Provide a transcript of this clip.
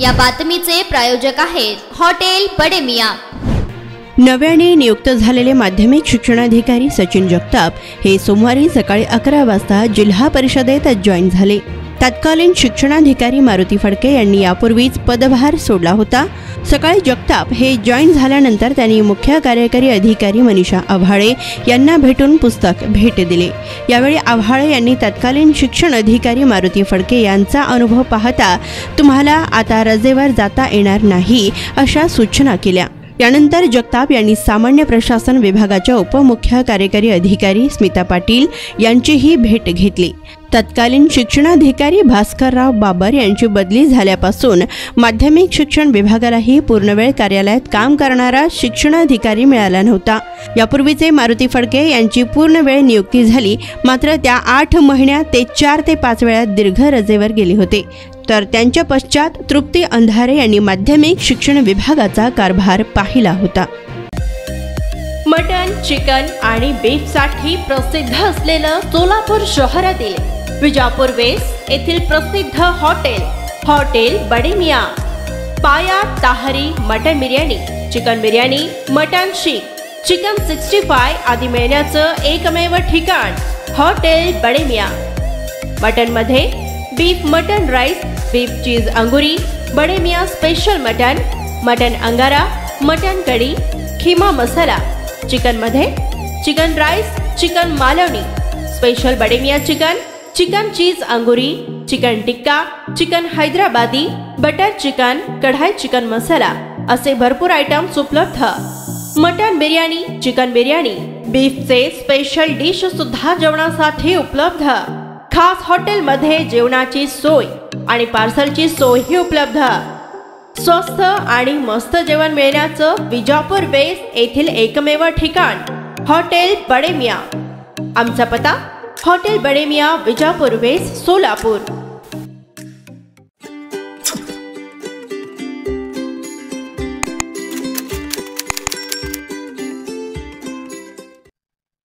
या बातमीचे प्रायोजक आहेत हॉटेल बडे मियां। नव्याने नियुक्त झालेले माध्यमिक शिक्षणाधिकारी सचिन जगताप हे सोमवारी सकाळी 11 वाजता जिल्हा परिषदेत जॉईन झाले। तत्कालीन शिक्षणाधिकारी मारुती फडके यांनी यापूर्वीच पदभार सोडला होता। सकाळी जगताप हे जॉईन झाल्यानंतर त्यांनी मुख्य कार्यकारी अधिकारी मनीषा आव्हाळे यांना भेटून पुस्तक भेट दिले। यावेळी आव्हाळे यांनी तत्कालीन शिक्षण अधिकारी मारुती फडके यांचा अनुभव पाहता तुम्हाला आता रजेवर जाता येणार नाही अशा सूचना केल्या। यानंतर जगताप यांनी सामान्य प्रशासन विभागाच्या उपमुख्य कार्यकारी अधिकारी स्मिता पाटील यांचीही भेट घेतली। तत्कालीन शिक्षणाधिकारी भास्करराव बाबर यांची बदली झाल्यापासून माध्यमिक शिक्षण विभागालाही पूर्णवेळ कार्यालयात काम करणारा शिक्षणाधिकारी मिळाला नव्हता। यापूर्वीचे मारुती फडके यांची पूर्णवेळ नियुक्ती झाली, मात्र त्या 8 महिन्यात ते 4 ते 5 वेळा दीर्घ रजेवर गेले होते। तर त्यांच्या पश्चात तृप्ती अंधारे यांनी माध्यमिक शिक्षण विभागाचा कारभार पाहिला होता। मटन, चिकन आणि बीफ साठी प्रसिद्ध असलेलं सोलापूर शहरातील विजापूर वेस्ट येथील प्रसिद्ध हॉटेल बडे मियां। पाया ताहरी mutton biryani, chicken biryani, mutton seekh, chicken 65 आदी मिळण्याचं एकमेव ठिकाण हॉटेल बडे मियां। मटन मध्ये beef mutton rice, beef cheese अंगुरी, Bade Miyan special mutton, mutton अंगारा, मटन कढी, खीमा मसाला। चिकन मध्ये chicken rice, chicken Malvani, special Bade Miyan chicken, chicken cheese अंगुरी, chicken tikka, chicken Hyderabadi, butter chicken, kadai chicken masala असे भरपूर आयटम्स उपलब्ध। मटन बिर्याणी, चिकन बिर्याणी, बीफचे स्पेशल डिश सुद्धा जेवणासाठी उपलब्ध। खास हॉटेलमध्ये जेवणाची सोय आणि पार्सलची सोयही उपलब्ध। स्वस्त आणि मस्त जेवण मिळण्याचं विजापूर वेस्ट येथील एकमेव ठिकाण हॉटेल बडे मियां। आमचा पत्ता हॉटेल बडे मियां, विजापूर वेस्ट, सोलापूर।